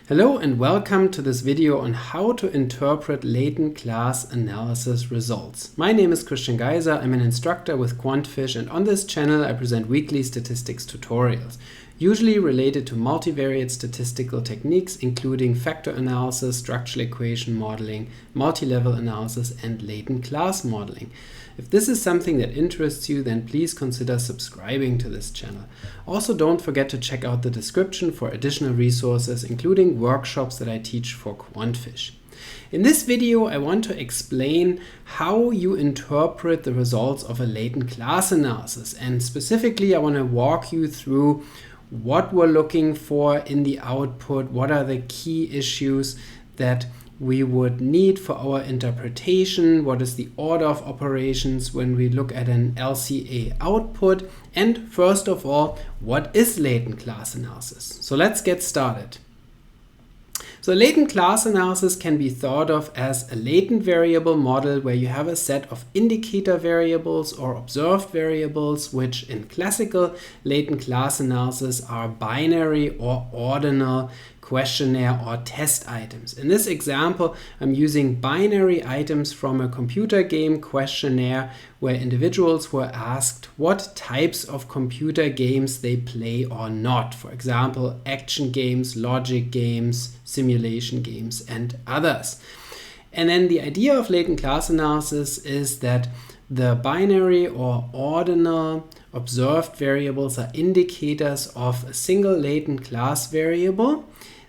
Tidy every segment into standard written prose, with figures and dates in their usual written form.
Hello and welcome to this video on how to interpret latent class analysis results. My name is Geiser, I'm an instructor with QuantFish, and on this channel I present weekly statistics tutorials, usually related to multivariate statistical techniques including factor analysis, structural equation modeling, multi-level analysis, and latent class modeling. If this is something that interests you, then please consider subscribing to this channel. Also, don't forget to check out the description for additional resources, including workshops that I teach for QuantFish. In this video, I want to explain how you interpret the results of a latent class analysis. And specifically, I want to walk you through what we're looking for in the output, what are the key issues that we would need for our interpretation, what is the order of operations when we look at an LCA output, and first of all, what is latent class analysis? So let's get started. So latent class analysis can be thought of as a latent variable model where you have a set of indicator variables or observed variables, which in classical latent class analysis are binary or ordinal questionnaire or test items. In this example, I'm using binary items from a computer game questionnaire where individuals were asked what types of computer games they play or not. For example, action games, logic games, simulation games, and others. And then the idea of latent class analysis is that the binary or ordinal observed variables are indicators of a single latent class variable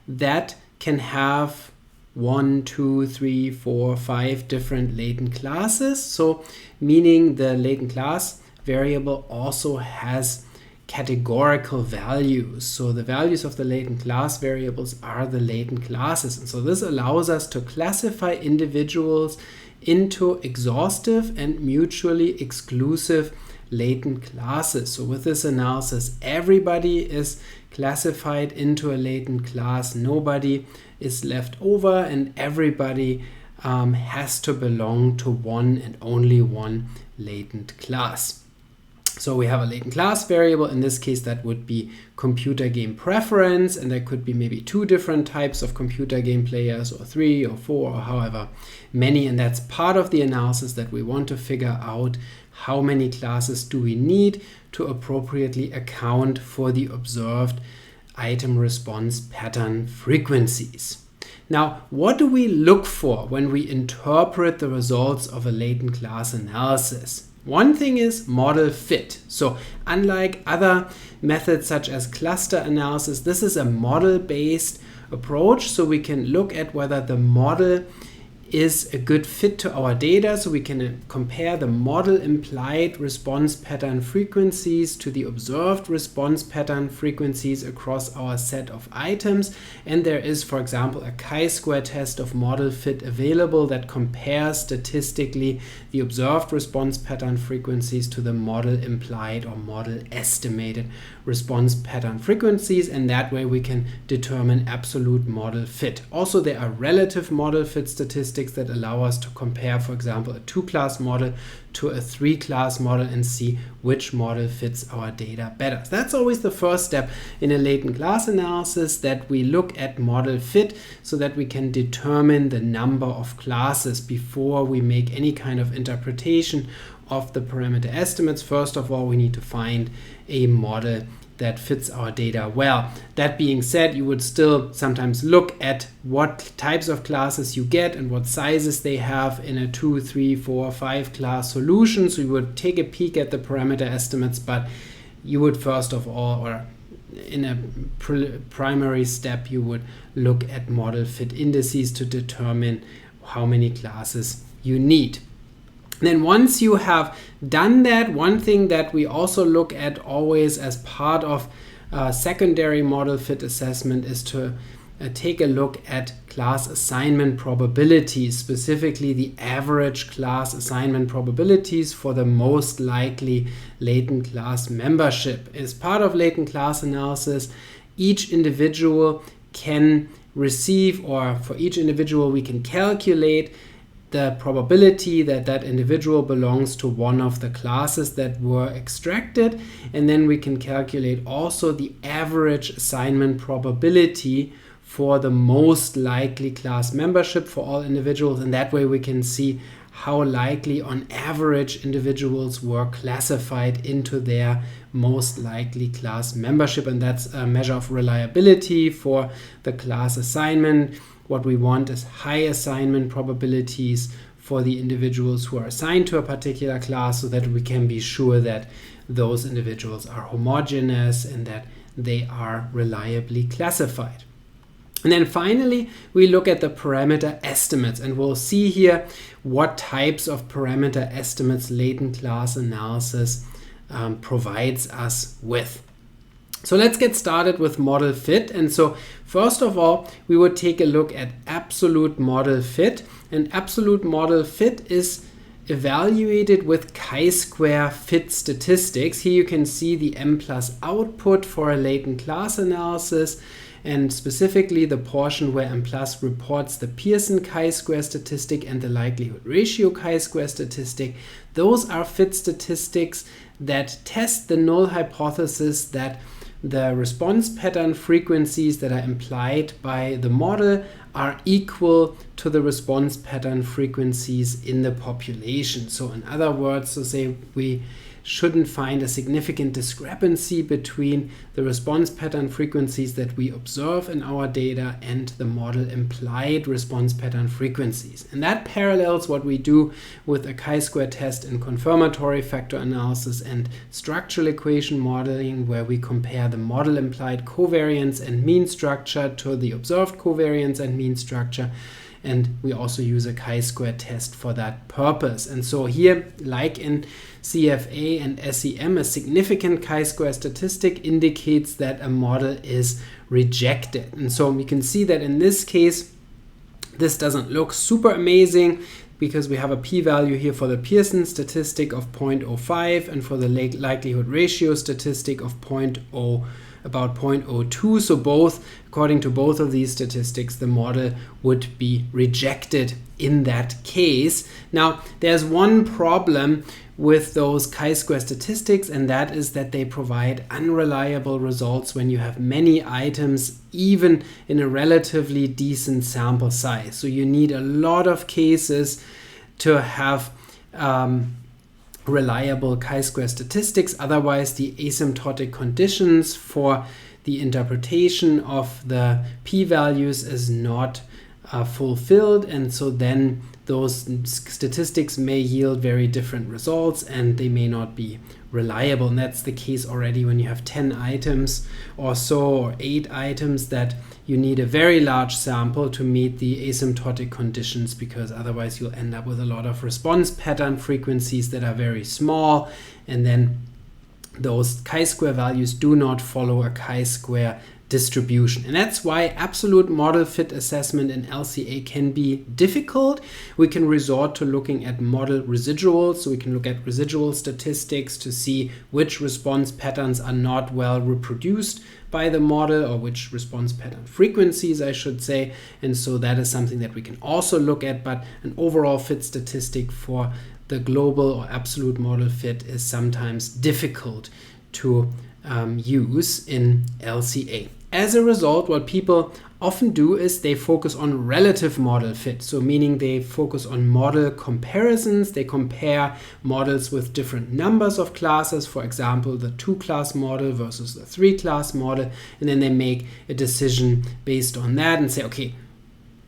that can have 1, 2, 3, 4, 5 different latent classes. So meaning the latent class variable also has categorical values. So the values of the latent class variables are the latent classes. And so this allows us to classify individuals into exhaustive and mutually exclusive latent classes. So with this analysis, everybody is classified into a latent class, nobody is left over, and everybody has to belong to one and only one latent class. So we have a latent class variable. In this case, that would be computer game preference, and there could be maybe 2 different types of computer game players, or 3 or 4 or however many, and that's part of the analysis that we want to figure out how many classes do we need to appropriately account for the observed item response pattern frequencies. Now, what do we look for when we interpret the results of a latent class analysis? One thing is model fit. So unlike other methods such as cluster analysis, this is a model-based approach. So we can look at whether the model is a good fit to our data. So we can compare the model implied response pattern frequencies to the observed response pattern frequencies across our set of items. And there is, for example, a chi-square test of model fit available that compares statistically the observed response pattern frequencies to the model implied or model estimated response pattern frequencies, and that way we can determine absolute model fit. Also, there are relative model fit statistics that allow us to compare, for example, a 2-class model to a 3-class model and see which model fits our data better. So that's always the first step in a latent class analysis, that we look at model fit so that we can determine the number of classes before we make any kind of interpretation of the parameter estimates. First of all, we need to find a model that fits our data well. That being said, you would still sometimes look at what types of classes you get and what sizes they have in a 2, 3, 4, 5 class solution. So you would take a peek at the parameter estimates, but you would first of all, or in a primary step, you would look at model fit indices to determine how many classes you need. Then once you have done that, one thing that we also look at always as part of secondary model fit assessment is to take a look at class assignment probabilities, specifically the average class assignment probabilities for the most likely latent class membership. As part of latent class analysis, each individual can receive, or for each individual we can calculate the probability that that individual belongs to one of the classes that were extracted, and then we can calculate also the average assignment probability for the most likely class membership for all individuals, and that way we can see how likely on average individuals were classified into their most likely class membership, and that's a measure of reliability for the class assignment. What we want is high assignment probabilities for the individuals who are assigned to a particular class, so that we can be sure that those individuals are homogeneous and that they are reliably classified. And then finally, we look at the parameter estimates, and we'll see here what types of parameter estimates latent class analysis provides us with. So let's get started with model fit. And so first of all, we would take a look at absolute model fit. And absolute model fit is evaluated with chi-square fit statistics. Here you can see the Mplus output for a latent class analysis, and specifically the portion where Mplus reports the Pearson chi-square statistic and the likelihood ratio chi-square statistic. Those are fit statistics that test the null hypothesis that the response pattern frequencies that are implied by the model are equal to the response pattern frequencies in the population. So in other words, to say we shouldn't find a significant discrepancy between the response pattern frequencies that we observe in our data and the model implied response pattern frequencies. And that parallels what we do with a chi-square test in confirmatory factor analysis and structural equation modeling, where we compare the model implied covariance and mean structure to the observed covariance and mean structure. And we also use a chi-square test for that purpose. And so here, like in CFA and SEM, a significant chi-square statistic indicates that a model is rejected. And so we can see that in this case, this doesn't look super amazing, because we have a p-value here for the Pearson statistic of 0.05 and for the likelihood ratio statistic of about 0.02. So both, according to both of these statistics, the model would be rejected in that case. Now, there's one problem with those chi-square statistics, and that is that they provide unreliable results when you have many items, even in a relatively decent sample size. So you need a lot of cases to have reliable chi-square statistics. Otherwise, the asymptotic conditions for the interpretation of the p-values is not fulfilled, and so then those statistics may yield very different results and they may not be reliable. And that's the case already when you have 10 items or so, or 8 items, that you need a very large sample to meet the asymptotic conditions, because otherwise you'll end up with a lot of response pattern frequencies that are very small, and then those chi-square values do not follow a chi-square distribution. And that's why absolute model fit assessment in LCA can be difficult. We can resort to looking at model residuals. So we can look at residual statistics to see which response patterns are not well reproduced by the model, or which response pattern frequencies, I should say. And so that is something that we can also look at, but an overall fit statistic for the global or absolute model fit is sometimes difficult to use in LCA. As a result, what people often do is they focus on relative model fit. So meaning they focus on model comparisons. They compare models with different numbers of classes, for example, the 2-class model versus the 3-class model. And then they make a decision based on that and say, okay,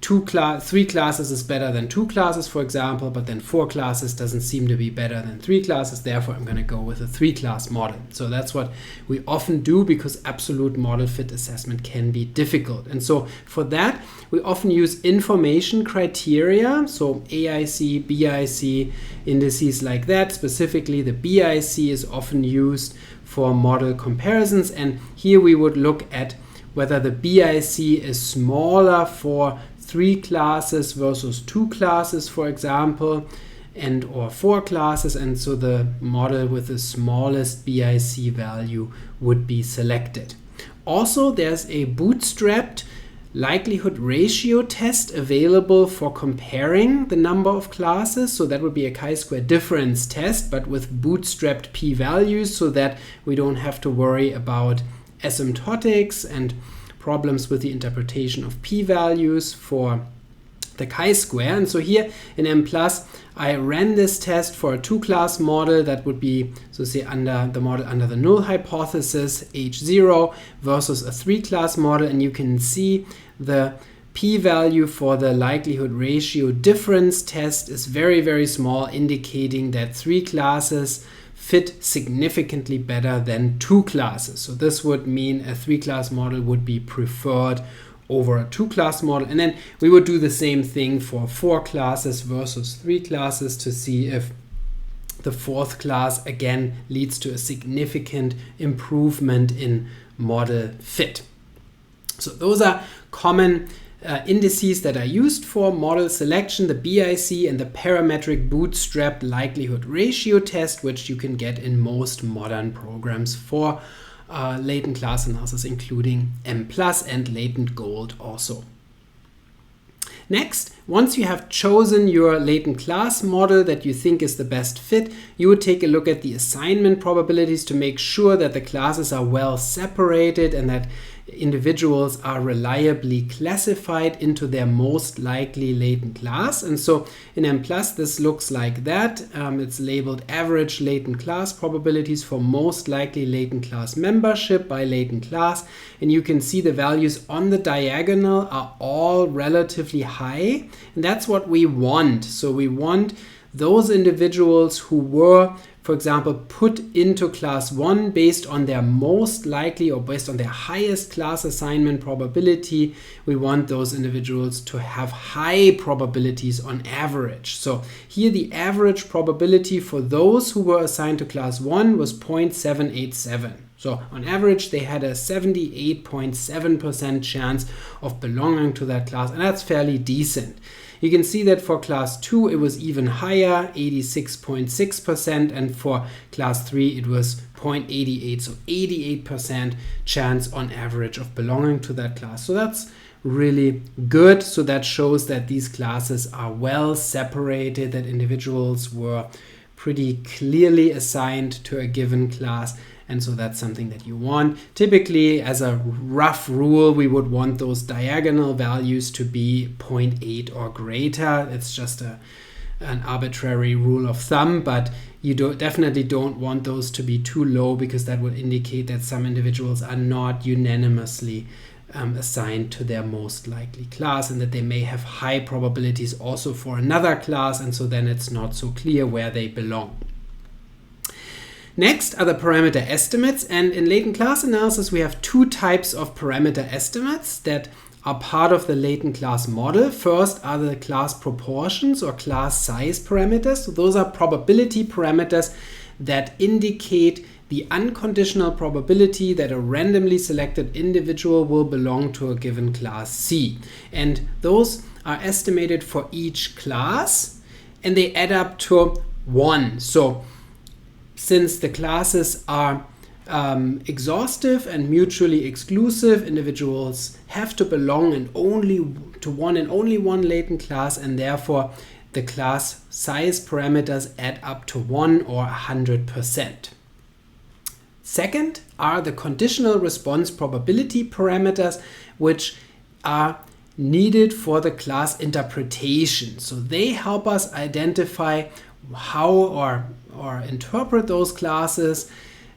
3 classes is better than 2 classes, for example, but then 4 classes doesn't seem to be better than 3 classes. Therefore, I'm going to go with a 3-class model. So that's what we often do, because absolute model fit assessment can be difficult. And so for that, we often use information criteria. So AIC, BIC, indices like that. Specifically, the BIC is often used for model comparisons. And here we would look at whether the BIC is smaller for 3 classes versus 2 classes, for example, and or 4 classes, and so the model with the smallest BIC value would be selected. Also, there's a bootstrapped likelihood ratio test available for comparing the number of classes. So that would be a chi-square difference test, but with bootstrapped p-values, so that we don't have to worry about asymptotics. And problems with the interpretation of p-values for the chi-square. And so here in Mplus, I ran this test for a 2-class model that would be, so say, under the model under the null hypothesis, H0, versus a 3-class model, and you can see the p-value for the likelihood ratio difference test is very, very small, indicating that 3 classes fit significantly better than 2 classes. So this would mean a 3-class model would be preferred over a 2-class model. And then we would do the same thing for 4 classes versus 3 classes to see if the 4th class again leads to a significant improvement in model fit. So those are common indices that are used for model selection, the BIC and the parametric bootstrapped likelihood ratio test, which you can get in most modern programs for latent class analysis, including Mplus and latent gold also. Next, once you have chosen your latent class model that you think is the best fit, you would take a look at the assignment probabilities to make sure that the classes are well separated and that individuals are reliably classified into their most likely latent class. And so in Mplus, this looks like that. It's labeled average latent class probabilities for most likely latent class membership by latent class. And you can see the values on the diagonal are all relatively high. And that's what we want. So we want those individuals who were, for example, put into class 1 based on their most likely or based on their highest class assignment probability. We want those individuals to have high probabilities on average. So here the average probability for those who were assigned to class 1 was 0.787. So on average, they had a 78.7% chance of belonging to that class, and that's fairly decent. You can see that for class 2, it was even higher, 86.6%, and for class 3, it was 0.88, so 88% chance on average of belonging to that class. So that's really good. So that shows that these classes are well separated, that individuals were pretty clearly assigned to a given class. And so that's something that you want. Typically, as a rough rule, we would want those diagonal values to be 0.8 or greater. It's just an arbitrary rule of thumb, but you definitely don't want those to be too low, because that would indicate that some individuals are not unanimously assigned to their most likely class, and that they may have high probabilities also for another class, and so then it's not so clear where they belong. Next are the parameter estimates, and in latent class analysis we have 2 types of parameter estimates that are part of the latent class model. First are the class proportions or class size parameters. So those are probability parameters that indicate the unconditional probability that a randomly selected individual will belong to a given class C. And those are estimated for each class, and they add up to 1. So since the classes are exhaustive and mutually exclusive, individuals have to belong to one and only one latent class, and therefore the class size parameters add up to 1 or 100%. Second are the conditional response probability parameters, which are needed for the class interpretation. So they help us identify how or interpret those classes,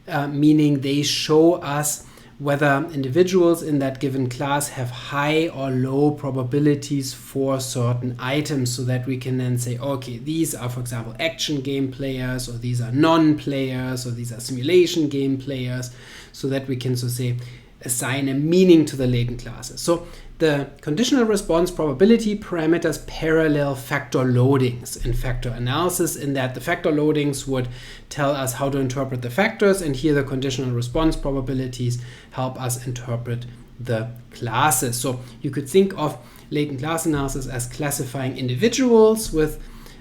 meaning they show us whether individuals in that given class have high or low probabilities for certain items, so that we can then say, okay, these are, for example, action game players, or these are non-players, or these are simulation game players, so that we can, so say, assign a meaning to the latent classes. So the conditional response probability parameters parallel factor loadings in factor analysis, in that the factor loadings would tell us how to interpret the factors, and here the conditional response probabilities help us interpret the classes. So you could think of latent class analysis as classifying individuals within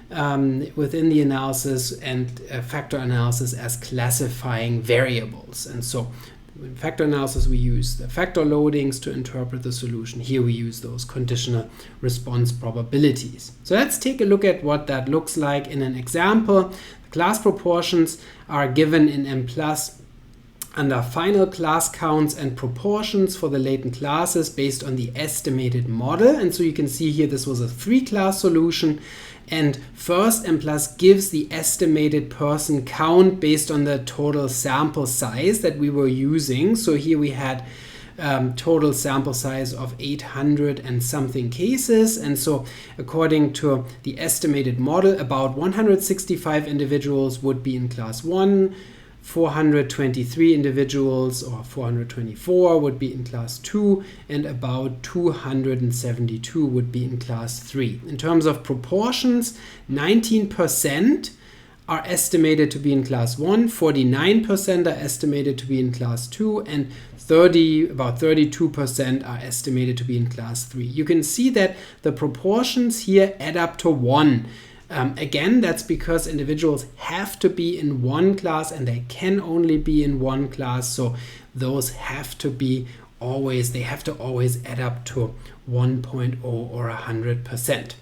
the analysis, and factor analysis as classifying variables. And so in factor analysis, we use the factor loadings to interpret the solution. Here we use those conditional response probabilities. So let's take a look at what that looks like in an example. The class proportions are given in Mplus under final class counts and proportions for the latent classes based on the estimated model. And so you can see here this was a 3-class solution, and first Mplus gives the estimated person count based on the total sample size that we were using. So here we had total sample size of 800 and something cases, and so according to the estimated model, about 165 individuals would be in class 1, 423 individuals or 424 would be in class 2, and about 272 would be in class 3. In terms of proportions, 19% are estimated to be in class 1, 49% are estimated to be in class 2, and about 32% are estimated to be in class 3. You can see that the proportions here add up to 1. Again, that's because individuals have to be in one class and they can only be in one class. So those have to always add up to 1.0 or 100%.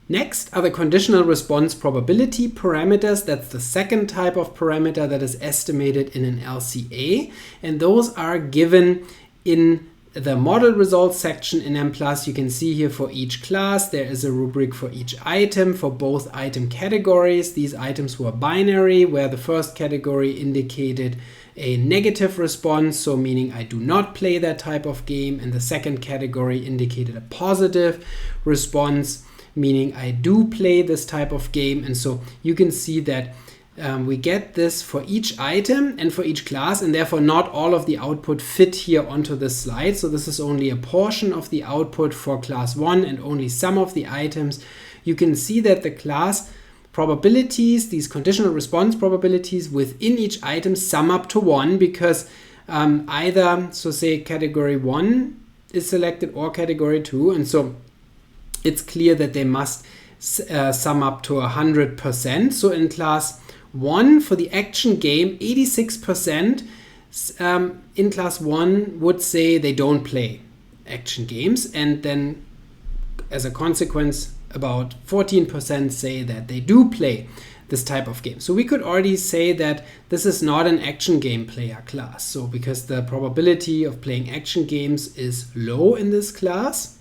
Next are the conditional response probability parameters. That's the second type of parameter that is estimated in an LCA. And those are given in the model results section in Mplus. You can see here for each class there is a rubric for each item for both item categories. These items were binary, where the first category indicated a negative response, so meaning I do not play that type of game, and the second category indicated a positive response, meaning I do play this type of game. And so you can see that we get this for each item and for each class, and therefore not all of the output fit here onto this slide. So this is only a portion of the output for class 1 and only some of the items. You can see that the class probabilities, these conditional response probabilities within each item sum up to 1, because either, so say category 1 is selected or category 2, and so it's clear that they must sum up to 100%. So in class 1 for the action game, 86% in class 1 would say they don't play action games, and then as a consequence about 14% say that they do play this type of game. So we could already say that this is not an action game player class, so because the probability of playing action games is low in this class.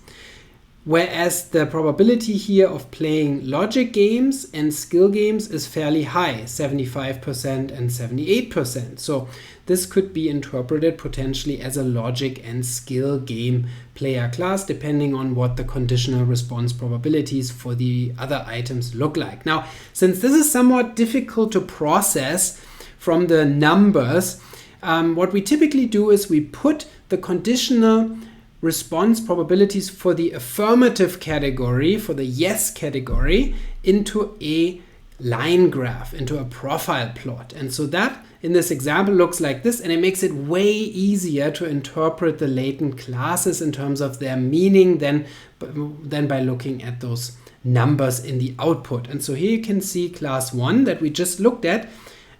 Whereas the probability here of playing logic games and skill games is fairly high, 75% and 78%. So this could be interpreted potentially as a logic and skill game player class, depending on what the conditional response probabilities for the other items look like. Now, since this is somewhat difficult to process from the numbers, what we typically do is we put the conditional response probabilities for the affirmative category, for the yes category, into a line graph, into a profile plot. And so that in this example looks like this, and it makes it way easier to interpret the latent classes in terms of their meaning than by looking at those numbers in the output. And so here you can see class 1 that we just looked at,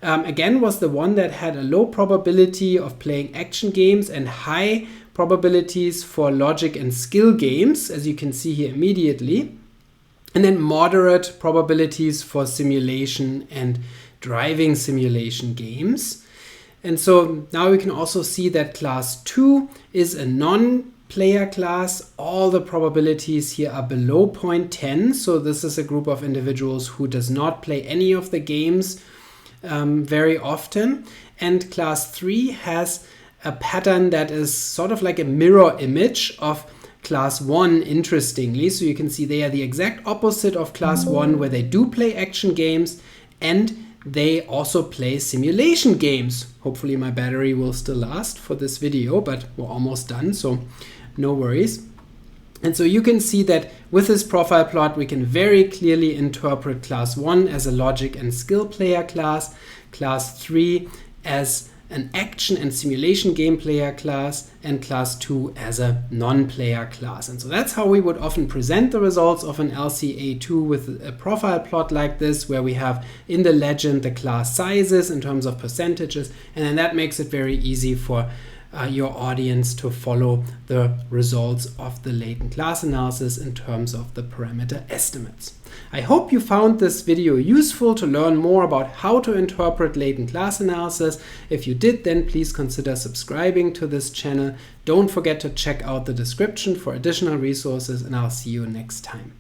again was the one that had a low probability of playing action games and high probabilities for logic and skill games, as you can see here immediately, and then moderate probabilities for simulation and driving simulation games. And so now we can also see that class 2 is a non-player class. All the probabilities here are below 0.10, so this is a group of individuals who does not play any of the games very often. And class 3 has a pattern that is sort of like a mirror image of class 1, interestingly. So you can see they are the exact opposite of class 1, where they do play action games and they also play simulation games. Hopefully my battery will still last for this video, but we're almost done, so no worries. And so you can see that with this profile plot, we can very clearly interpret class 1 as a logic and skill player class, class 3 as an action and simulation game player class, and class 2 as a non-player class. And so that's how we would often present the results of an LCA2, with a profile plot like this, where we have in the legend the class sizes in terms of percentages, and then that makes it very easy for your audience to follow the results of the latent class analysis in terms of the parameter estimates. I hope you found this video useful to learn more about how to interpret latent class analysis. If you did, then please consider subscribing to this channel. Don't forget to check out the description for additional resources, and I'll see you next time.